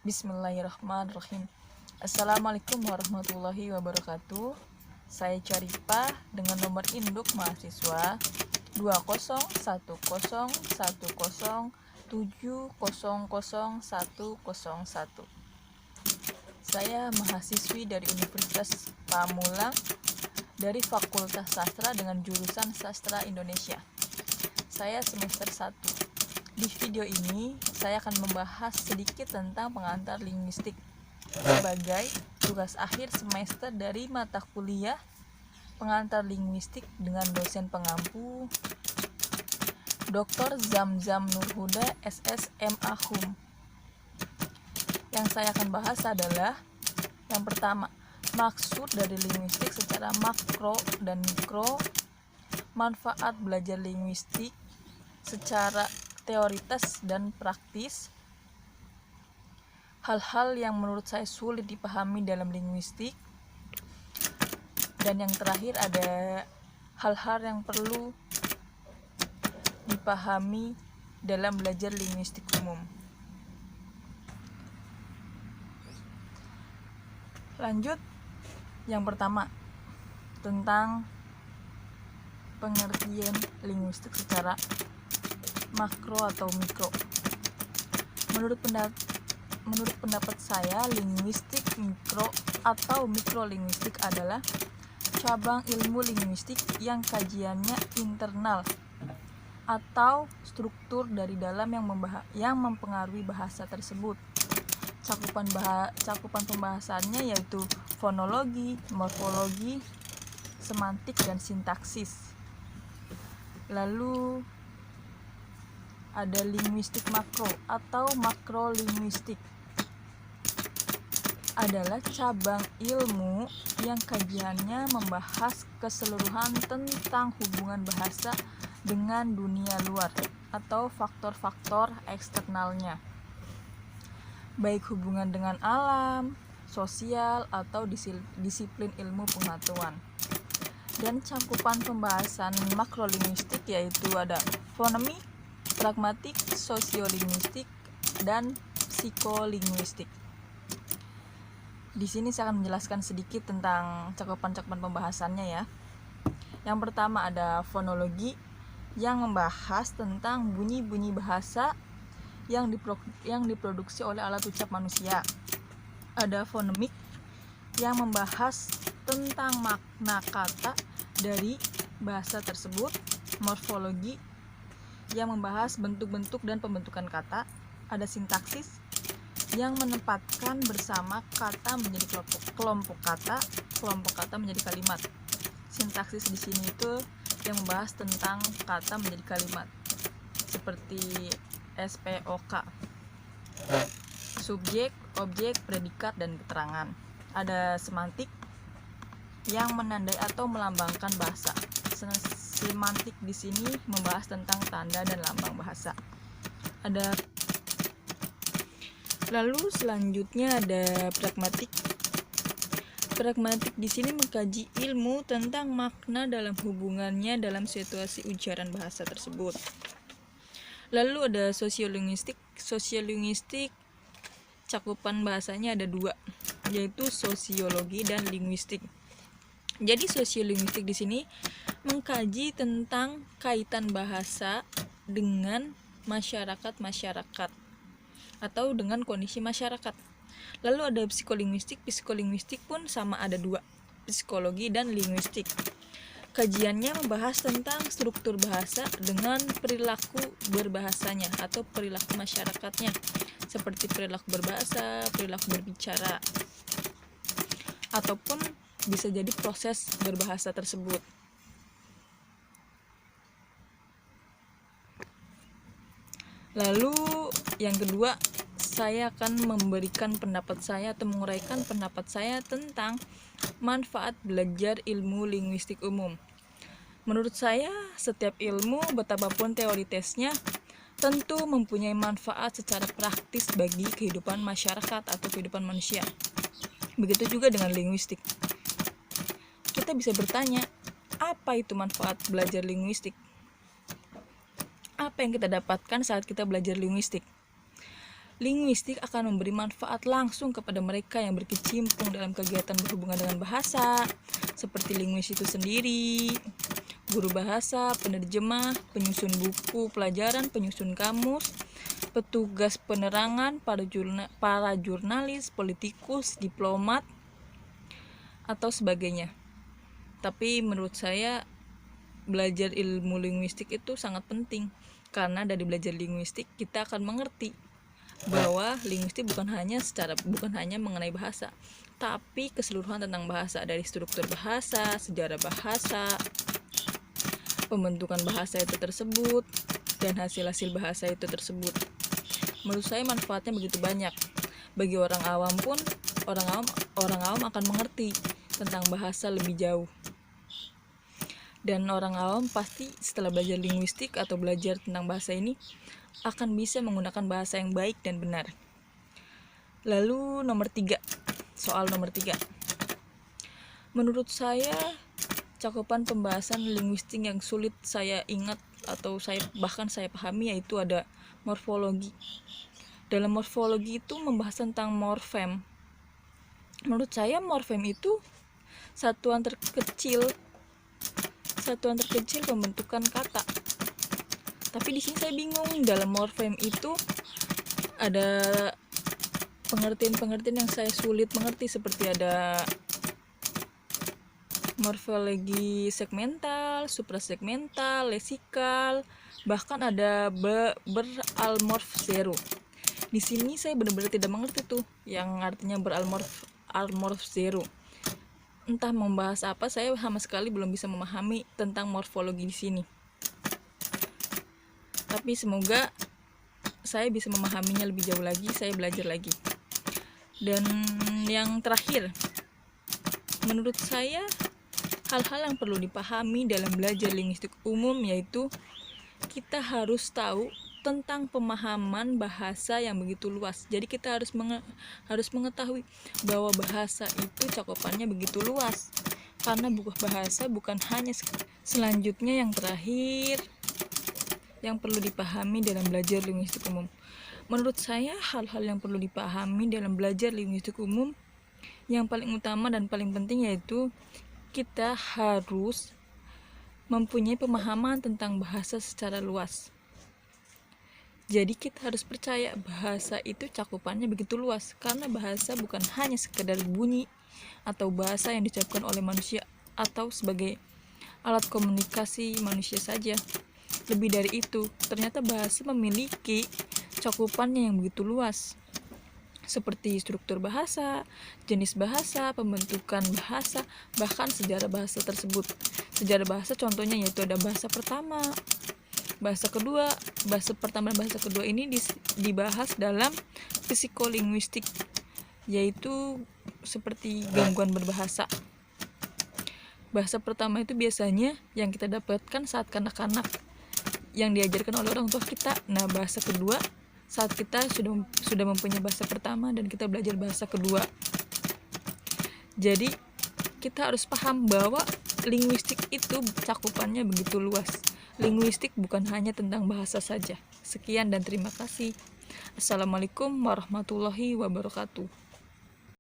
Bismillahirrahmanirrahim. Assalamualaikum warahmatullahi wabarakatuh. Saya Caripah dengan nomor induk mahasiswa 2010107000101. Saya mahasiswi dari Universitas Pamulang dari Fakultas Sastra dengan jurusan Sastra Indonesia. Saya semester 1. Di video ini, saya akan membahas sedikit tentang pengantar linguistik sebagai tugas akhir semester dari mata kuliah pengantar linguistik dengan dosen pengampu Dr. Zamzam Nurhuda SSMA HUM. Yang saya akan bahas adalah yang pertama, maksud dari linguistik secara makro dan mikro, manfaat belajar linguistik secara teoritis dan praktis, hal-hal yang menurut saya sulit dipahami dalam linguistik, dan yang terakhir ada hal-hal yang perlu dipahami dalam belajar linguistik umum. Lanjut, yang pertama tentang pengertian linguistik secara makro atau mikro. Menurut pendapat saya, linguistik mikro atau mikrolinguistik adalah cabang ilmu linguistik yang kajiannya internal atau struktur dari dalam yang mempengaruhi bahasa tersebut. Cakupan pembahasannya yaitu fonologi, morfologi, semantik, dan sintaksis. Lalu ada linguistik makro atau makrolinguistik, adalah cabang ilmu yang kajiannya membahas keseluruhan tentang hubungan bahasa dengan dunia luar atau faktor-faktor eksternalnya, baik hubungan dengan alam, sosial, atau disiplin ilmu pengetahuan. Dan cakupan pembahasan makrolinguistik yaitu ada fonemik, pragmatik, sosiolinguistik, dan psikolinguistik. Di sini saya akan menjelaskan sedikit tentang cakupan pembahasannya ya. Yang pertama ada fonologi yang membahas tentang bunyi-bunyi bahasa yang diproduksi oleh alat ucap manusia. Ada fonemik yang membahas tentang makna kata dari bahasa tersebut. Morfologi yang membahas bentuk-bentuk dan pembentukan kata. Ada sintaksis yang menempatkan bersama kata menjadi kelompok kata menjadi kalimat. Sintaksis di sini itu yang membahas tentang kata menjadi kalimat, seperti SPOK, subjek, objek, predikat, dan keterangan. Ada semantik yang menandai atau melambangkan bahasa. Semantik di sini membahas tentang tanda dan lambang bahasa. Lalu selanjutnya ada pragmatik. Pragmatik di sini mengkaji ilmu tentang makna dalam hubungannya dalam situasi ujaran bahasa tersebut. Lalu ada sosiolinguistik. Sosiolinguistik cakupan bahasanya ada dua, yaitu sosiologi dan linguistik. Jadi sosiolinguistik di sini mengkaji tentang kaitan bahasa dengan masyarakat atau dengan kondisi masyarakat. Lalu ada psikolinguistik. Psikolinguistik pun sama, ada dua, psikologi dan linguistik. Kajiannya membahas tentang struktur bahasa dengan perilaku berbahasanya atau perilaku masyarakatnya, seperti perilaku berbahasa, perilaku berbicara, ataupun bisa jadi proses berbahasa tersebut. Lalu yang kedua, saya akan memberikan pendapat saya atau menguraikan pendapat saya tentang manfaat belajar ilmu linguistik umum. Menurut saya, setiap ilmu, betapapun teoritisnya, tentu mempunyai manfaat secara praktis bagi kehidupan masyarakat atau kehidupan manusia. Begitu juga dengan linguistik. Kita bisa bertanya, apa itu manfaat belajar linguistik? Apa yang kita dapatkan saat kita belajar linguistik? Linguistik akan memberi manfaat langsung kepada mereka yang berkecimpung dalam kegiatan berhubungan dengan bahasa, seperti linguis itu sendiri, guru bahasa, penerjemah, penyusun buku pelajaran, penyusun kamus, petugas penerangan, para jurnalis, politikus, diplomat, atau sebagainya. Tapi menurut saya belajar ilmu linguistik itu sangat penting, karena dari belajar linguistik kita akan mengerti bahwa linguistik bukan hanya mengenai bahasa, tapi keseluruhan tentang bahasa, dari struktur bahasa, sejarah bahasa, pembentukan bahasa itu tersebut, dan hasil-hasil bahasa itu tersebut. Menurut saya manfaatnya begitu banyak. Bagi orang awam pun, orang awam akan mengerti tentang bahasa lebih jauh. Dan orang awam pasti setelah belajar linguistik atau belajar tentang bahasa ini akan bisa menggunakan bahasa yang baik dan benar. Lalu soal nomor 3. Menurut saya cakupan pembahasan linguistik yang sulit saya ingat atau saya pahami yaitu ada morfologi. Dalam morfologi itu membahas tentang morfem. Menurut saya morfem itu satuan terkecil pembentukan kata. Tapi di sini saya bingung, dalam morfem itu ada pengertian-pengertian yang saya sulit mengerti, seperti ada morfologi segmental, suprasegmental, lesikal, bahkan ada beralmorf zero. Di sini saya benar-benar tidak mengerti tuh yang artinya beralmorf zero. Entah membahas apa, saya sama sekali belum bisa memahami tentang morfologi di sini. Tapi semoga saya bisa memahaminya lebih jauh lagi, saya belajar lagi. Dan yang terakhir, menurut saya hal-hal yang perlu dipahami dalam belajar linguistik umum yaitu kita harus tahu tentang pemahaman bahasa yang begitu luas. Jadi kita harus mengetahui bahwa bahasa itu cakupannya begitu luas. Karena bahasa bukan hanya selanjutnya yang terakhir yang perlu dipahami dalam belajar linguistik umum. Menurut saya hal-hal yang perlu dipahami dalam belajar linguistik umum yang paling utama dan paling penting yaitu kita harus mempunyai pemahaman tentang bahasa secara luas. Jadi kita harus percaya bahasa itu cakupannya begitu luas, karena bahasa bukan hanya sekedar bunyi atau bahasa yang diucapkan oleh manusia atau sebagai alat komunikasi manusia saja. Lebih dari itu, ternyata bahasa memiliki cakupannya yang begitu luas, seperti struktur bahasa, jenis bahasa, pembentukan bahasa, bahkan sejarah bahasa tersebut. Sejarah bahasa contohnya yaitu ada bahasa pertama, bahasa kedua. Bahasa pertama dan bahasa kedua ini dibahas dalam psikolinguistik, yaitu seperti gangguan berbahasa. Bahasa pertama itu biasanya yang kita dapatkan saat kanak-kanak, yang diajarkan oleh orang tua kita. Nah, bahasa kedua saat kita sudah mempunyai bahasa pertama dan kita belajar bahasa kedua. Jadi kita harus paham bahwa linguistik itu cakupannya begitu luas. Linguistik bukan hanya tentang bahasa saja. Sekian dan terima kasih. Assalamualaikum warahmatullahi wabarakatuh.